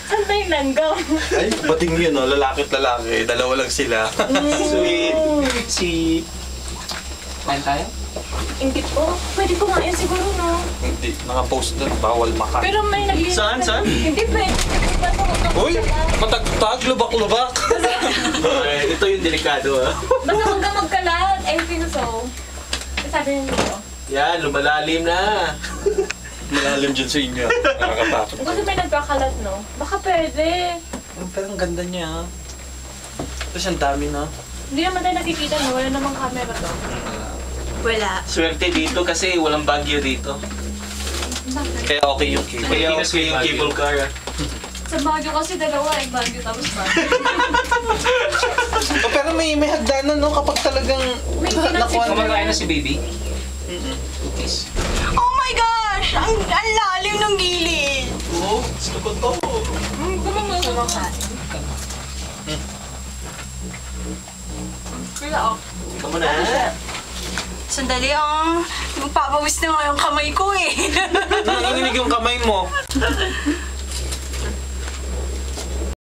Saan ba yung langgam? Ay, bating yun, no? Lalaki at lalaki. Dalawa lang sila. Sweet. Si... Kain tayo? Hindi po. Pwede kumain siguro, no? Hindi, naka-post doon. Bawal maka. Pero may naglinis. Saan? Saan? Hindi pwede. Uy! Matagtag, lubak-lubak. Ito yung delikado, ha? Basta huwag ka magkalat. I feel so. Sabi niyo dito. Yan, lumalalim na. Malalim dyan sa inyo. Nakakatakot. Gusto may nagkakalat, no? Baka pwede. Pero ang ganda niya, ha? Tapos ang dami, no? Hindi naman tayo nakikita, no? Wala namang camera to. Wala. Swerte dito kasi walang bagyo dito. Kaya okay yung cable. Kaya okay yung cable car, ha? Sa Baguio kasi dalawa eh. Baguio tapos Baguio. Oh, pero may hagdanan, no? Kapag talagang May nakuha Kumakain na si baby? Cookies. Oh my gosh! Ang lalim ng gilid! Oo, gusto ko to. Kaya ako. Ikaw mo na. Sandali magpapawis na nga yung kamay ko eh. Nanginginig yung kamay mo.